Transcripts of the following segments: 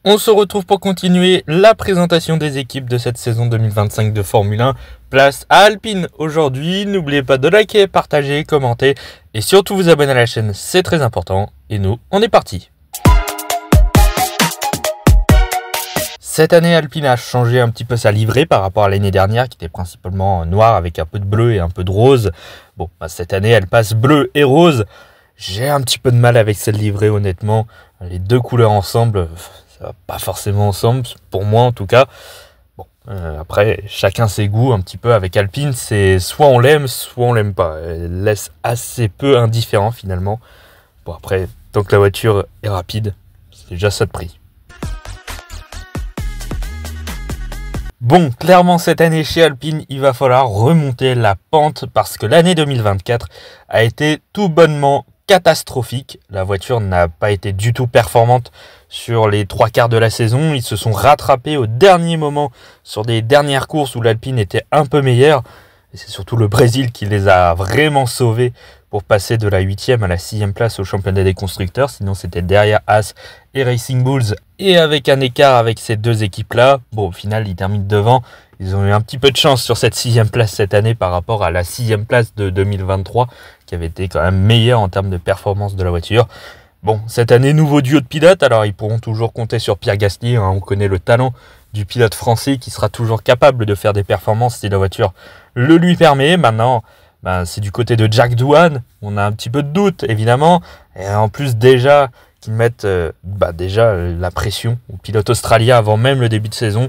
On se retrouve pour continuer la présentation des équipes de cette saison 2025 de Formule 1. Place à Alpine aujourd'hui. N'oubliez pas de liker, partager, commenter et surtout vous abonner à la chaîne, c'est très important. Et nous, on est parti. Cette année, Alpine a changé un petit peu sa livrée par rapport à l'année dernière qui était principalement noire avec un peu de bleu et un peu de rose. Bon, cette année, elle passe bleu et rose. J'ai un petit peu de mal avec cette livrée, honnêtement. Les deux couleurs ensemble, ça va pas forcément ensemble, pour moi en tout cas. Bon, après, chacun ses goûts un petit peu avec Alpine. C'est soit on l'aime, soit on l'aime pas. Elle laisse assez peu indifférent finalement. Bon, après, tant que la voiture est rapide, c'est déjà ça de prix. Bon, clairement cette année chez Alpine, il va falloir remonter la pente parce que l'année 2024 a été tout bonnement catastrophique. La voiture n'a pas été du tout performante sur les 3/4 de la saison. Ils se sont rattrapés au dernier moment sur des dernières courses où l'Alpine était un peu meilleure. Et c'est surtout le Brésil qui les a vraiment sauvés pour passer de la 8e à la 6e place au championnat des constructeurs. Sinon, c'était derrière Haas et Racing Bulls. Et avec un écart avec ces deux équipes-là, bon, au final, ils terminent devant. Ils ont eu un petit peu de chance sur cette 6e place cette année par rapport à la 6e place de 2023, qui avait été quand même meilleure en termes de performance de la voiture. Bon, cette année, nouveau duo de pilotes. Alors, ils pourront toujours compter sur Pierre Gasly. On connaît le talent du pilote français qui sera toujours capable de faire des performances si la voiture le lui permet. Maintenant, c'est du côté de Jack Doohan. On a un petit peu de doute, évidemment. Et en plus, déjà, qu'ils mettent déjà la pression au pilote australien avant même le début de saison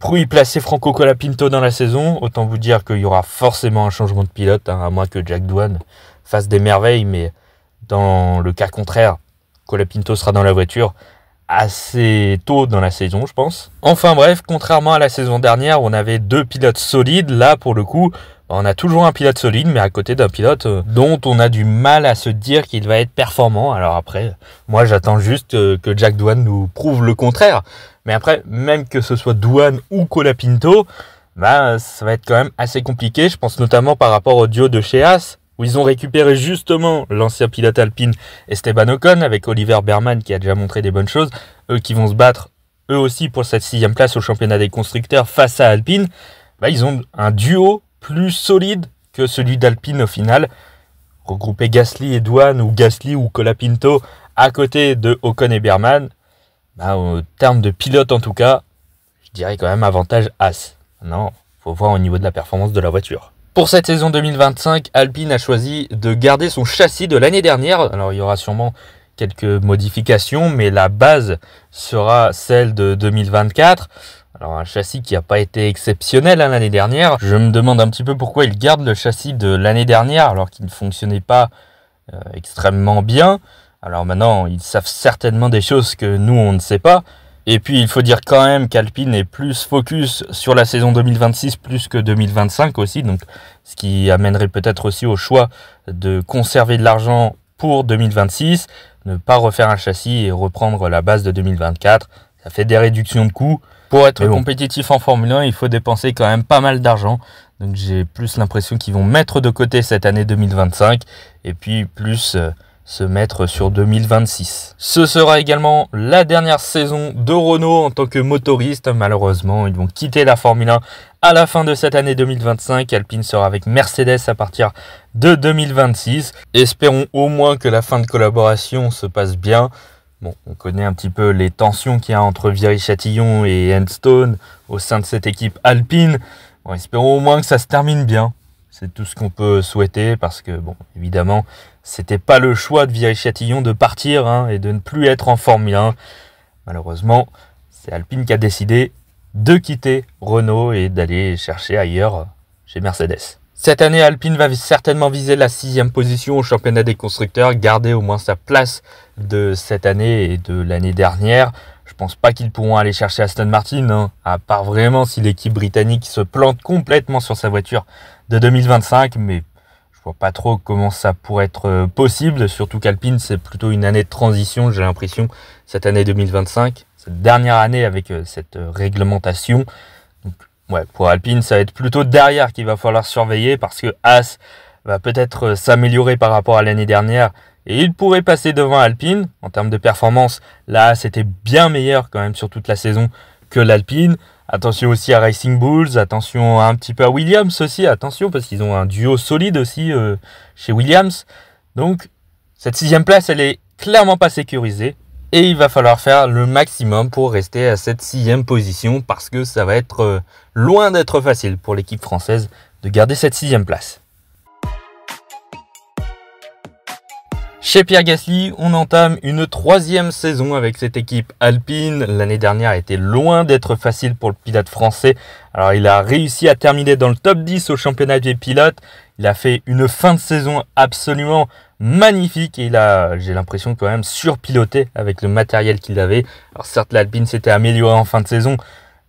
pour y placer Franco Colapinto dans la saison. Autant vous dire qu'il y aura forcément un changement de pilote, à moins que Jack Doohan fasse des merveilles. Mais dans le cas contraire, Colapinto sera dans la voiture assez tôt dans la saison, je pense. Enfin bref, contrairement à la saison dernière, on avait deux pilotes solides. Là, pour le coup, on a toujours un pilote solide, mais à côté d'un pilote dont on a du mal à se dire qu'il va être performant. Alors après, moi j'attends juste que Jack Doohan nous prouve le contraire. Mais après, même que ce soit Doohan ou Colapinto, ça va être quand même assez compliqué. Je pense notamment par rapport au duo de chez Haas, où ils ont récupéré justement l'ancien pilote Alpine Esteban Ocon avec Oliver Bearman qui a déjà montré des bonnes choses. Eux qui vont se battre eux aussi pour cette 6e place au championnat des constructeurs face à Alpine. Ils ont un duo plus solide que celui d'Alpine au final. Regrouper Gasly et Doohan ou Gasly ou Colapinto à côté de Ocon et Bearman, au terme de pilote en tout cas, je dirais quand même avantage Haas. Maintenant, il faut voir au niveau de la performance de la voiture. Pour cette saison 2025, Alpine a choisi de garder son châssis de l'année dernière. Alors il y aura sûrement quelques modifications, mais la base sera celle de 2024. Alors un châssis qui n'a pas été exceptionnel l'année dernière. Je me demande un petit peu pourquoi ils gardent le châssis de l'année dernière alors qu'il ne fonctionnait pas extrêmement bien. Alors maintenant, ils savent certainement des choses que nous, on ne sait pas. Et puis, il faut dire quand même qu'Alpine est plus focus sur la saison 2026 plus que 2025 aussi. Donc, ce qui amènerait peut-être aussi au choix de conserver de l'argent pour 2026, ne pas refaire un châssis et reprendre la base de 2024. Ça fait des réductions de coûts. Pour être compétitif en Formule 1, il faut dépenser quand même pas mal d'argent. Donc, j'ai plus l'impression qu'ils vont mettre de côté cette année 2025 et puis plus se mettre sur 2026. Ce sera également la dernière saison de Renault en tant que motoriste. Malheureusement, ils vont quitter la Formule 1 à la fin de cette année 2025. Alpine sera avec Mercedes à partir de 2026. Espérons au moins que la fin de collaboration se passe bien. Bon, on connaît un petit peu les tensions qu'il y a entre Viry-Châtillon et Enstone au sein de cette équipe Alpine. Bon, espérons au moins que ça se termine bien. C'est tout ce qu'on peut souhaiter parce que, évidemment, c'était pas le choix de Viry-Châtillon de partir et de ne plus être en Formule 1. Malheureusement, c'est Alpine qui a décidé de quitter Renault et d'aller chercher ailleurs chez Mercedes. Cette année, Alpine va certainement viser la 6e position au championnat des constructeurs, garder au moins sa place de cette année et de l'année dernière. Je pense pas qu'ils pourront aller chercher Aston Martin, à part vraiment si l'équipe britannique se plante complètement sur sa voiture de 2025, mais je vois pas trop comment ça pourrait être possible, surtout qu'Alpine c'est plutôt une année de transition, j'ai l'impression, cette année 2025, cette dernière année avec cette réglementation. Donc, pour Alpine, ça va être plutôt derrière qu'il va falloir surveiller parce que Haas va peut-être s'améliorer par rapport à l'année dernière et il pourrait passer devant Alpine. En termes de performance, là c'était bien meilleur quand même sur toute la saison que l'Alpine. Attention aussi à Racing Bulls, attention un petit peu à Williams aussi, attention parce qu'ils ont un duo solide aussi chez Williams. Donc cette 6e place, elle est clairement pas sécurisée et il va falloir faire le maximum pour rester à cette 6e position parce que ça va être loin d'être facile pour l'équipe française de garder cette 6e place. Chez Pierre Gasly, on entame une 3e saison avec cette équipe Alpine. L'année dernière était loin d'être facile pour le pilote français. Alors il a réussi à terminer dans le top 10 au championnat des pilotes. Il a fait une fin de saison absolument magnifique et il a, j'ai l'impression, quand même surpiloté avec le matériel qu'il avait. Alors certes, l'Alpine s'était améliorée en fin de saison,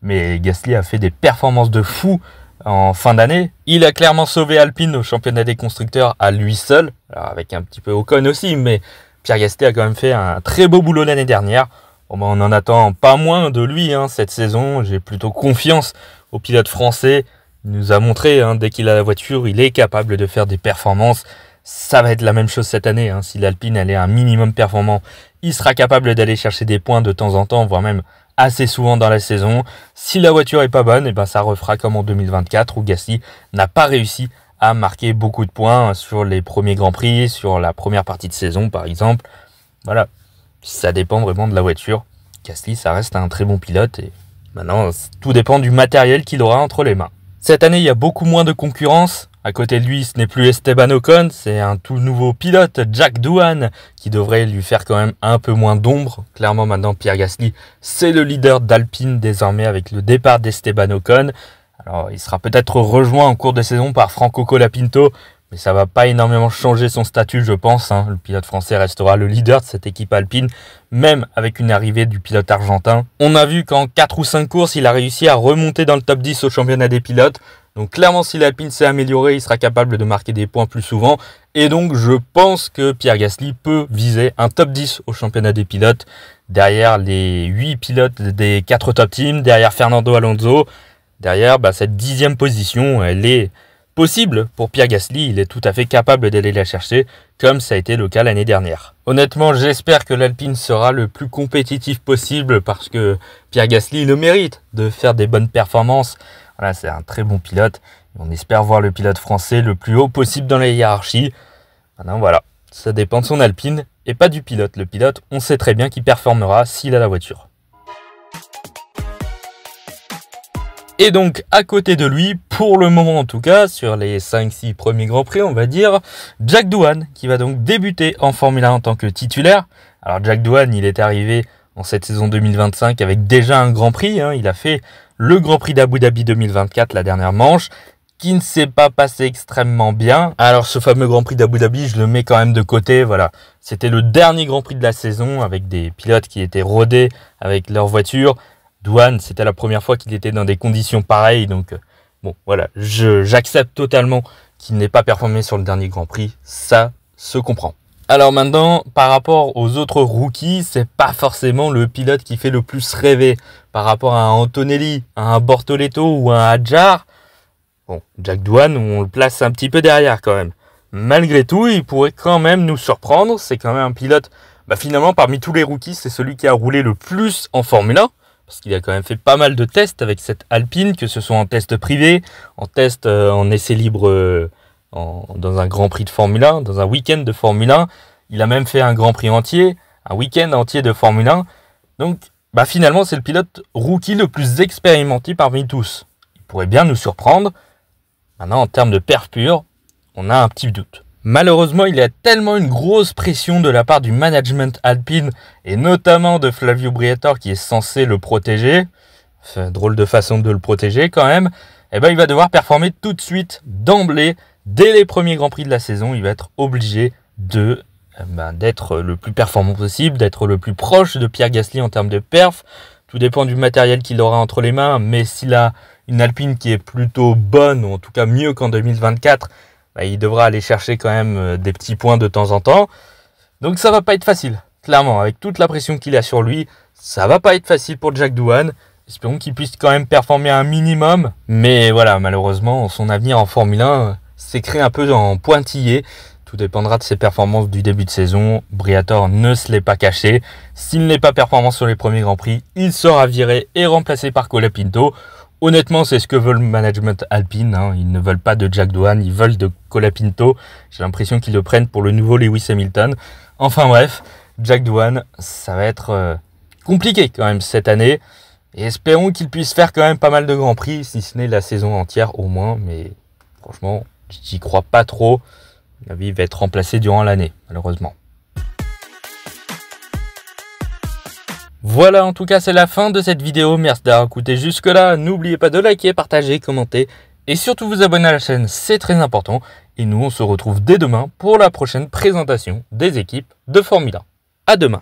mais Gasly a fait des performances de fou en fin d'année. Il a clairement sauvé Alpine au championnat des constructeurs à lui seul, alors avec un petit peu Ocon aussi, mais Pierre Gasly a quand même fait un très beau boulot l'année dernière. Bon, on n'en attend pas moins de lui cette saison. J'ai plutôt confiance au pilote français. Il nous a montré, dès qu'il a la voiture, il est capable de faire des performances. Ça va être la même chose cette année. Si l'Alpine elle est un minimum performant, il sera capable d'aller chercher des points de temps en temps, voire même assez souvent dans la saison. Si la voiture est pas bonne, ça refera comme en 2024 où Gasly n'a pas réussi à marquer beaucoup de points sur les premiers Grands Prix, sur la première partie de saison par exemple. Voilà, ça dépend vraiment de la voiture. Gasly, ça reste un très bon pilote et maintenant, tout dépend du matériel qu'il aura entre les mains. Cette année, il y a beaucoup moins de concurrence. À côté de lui, ce n'est plus Esteban Ocon, c'est un tout nouveau pilote, Jack Doohan, qui devrait lui faire quand même un peu moins d'ombre. Clairement, maintenant, Pierre Gasly, c'est le leader d'Alpine désormais avec le départ d'Esteban Ocon. Alors, il sera peut-être rejoint en cours de saison par Franco Colapinto, mais ça va pas énormément changer son statut, je pense. Le pilote français restera le leader de cette équipe Alpine, même avec une arrivée du pilote argentin. On a vu qu'en 4 ou 5 courses, il a réussi à remonter dans le top 10 au championnat des pilotes. Donc clairement, si l'Alpine s'est améliorée, il sera capable de marquer des points plus souvent. Et donc, je pense que Pierre Gasly peut viser un top 10 au championnat des pilotes. Derrière les 8 pilotes des 4 top teams, derrière Fernando Alonso. Derrière, cette 10e position, elle est possible pour Pierre Gasly. Il est tout à fait capable d'aller la chercher, comme ça a été le cas l'année dernière. Honnêtement, j'espère que l'Alpine sera le plus compétitif possible parce que Pierre Gasly le mérite de faire des bonnes performances. Voilà, c'est un très bon pilote. On espère voir le pilote français le plus haut possible dans la hiérarchie. Maintenant, voilà, ça dépend de son Alpine et pas du pilote. Le pilote, on sait très bien qu'il performera s'il a la voiture. Et donc, à côté de lui, pour le moment en tout cas, sur les 5-6 premiers Grands Prix, on va dire, Jack Doohan, qui va donc débuter en Formule 1 en tant que titulaire. Alors, Jack Doohan, il est arrivé en cette saison 2025 avec déjà un Grand Prix. Il a fait le Grand Prix d'Abu Dhabi 2024, la dernière manche, qui ne s'est pas passé extrêmement bien. Alors, ce fameux Grand Prix d'Abu Dhabi, je le mets quand même de côté. Voilà, c'était le dernier Grand Prix de la saison avec des pilotes qui étaient rodés avec leur voiture. Doohan, c'était la première fois qu'il était dans des conditions pareilles, donc bon, voilà, j'accepte totalement qu'il n'ait pas performé sur le dernier Grand Prix, ça se comprend. Alors maintenant, par rapport aux autres rookies, c'est pas forcément le pilote qui fait le plus rêver. Par rapport à un Antonelli, à un Bortoleto ou à un Hadjar, bon, Jack Doohan, on le place un petit peu derrière quand même. Malgré tout, il pourrait quand même nous surprendre, c'est quand même un pilote, finalement parmi tous les rookies, c'est celui qui a roulé le plus en Formule 1. Parce qu'il a quand même fait pas mal de tests avec cette Alpine, que ce soit en test privé, en test en essai libre dans un Grand Prix de Formule 1, dans un week-end de Formule 1. Il a même fait un Grand Prix entier, un week-end entier de Formule 1. Donc finalement, c'est le pilote rookie le plus expérimenté parmi tous. Il pourrait bien nous surprendre. Maintenant, en termes de perf pur, on a un petit doute. Malheureusement, il y a tellement une grosse pression de la part du management Alpine et notamment de Flavio Briatore qui est censé le protéger. Enfin, drôle de façon de le protéger quand même. Il va devoir performer tout de suite, d'emblée, dès les premiers Grands Prix de la saison. Il va être obligé d'être le plus performant possible, d'être le plus proche de Pierre Gasly en termes de perf. Tout dépend du matériel qu'il aura entre les mains, mais s'il a une Alpine qui est plutôt bonne, ou en tout cas mieux qu'en 2024, il devra aller chercher quand même des petits points de temps en temps. Donc ça va pas être facile. Clairement, avec toute la pression qu'il a sur lui, ça va pas être facile pour Jack Doohan. Espérons qu'il puisse quand même performer un minimum. Mais voilà, malheureusement, son avenir en Formule 1 s'écrit un peu en pointillé. Tout dépendra de ses performances du début de saison. Briatore ne se l'est pas caché. S'il n'est pas performant sur les premiers Grands Prix, il sera viré et remplacé par Colapinto. Honnêtement, c'est ce que veut le management Alpine. Ils ne veulent pas de Jack Doohan, ils veulent de Colapinto. J'ai l'impression qu'ils le prennent pour le nouveau Lewis Hamilton. Enfin bref, Jack Doohan, ça va être compliqué quand même cette année. Et espérons qu'il puisse faire quand même pas mal de Grands Prix, si ce n'est la saison entière au moins. Mais franchement, j'y crois pas trop. À mon avis, il va être remplacé durant l'année, malheureusement. Voilà, en tout cas, c'est la fin de cette vidéo. Merci d'avoir écouté jusque-là. N'oubliez pas de liker, partager, commenter et surtout vous abonner à la chaîne, c'est très important. Et nous, on se retrouve dès demain pour la prochaine présentation des équipes de Formule 1. À demain.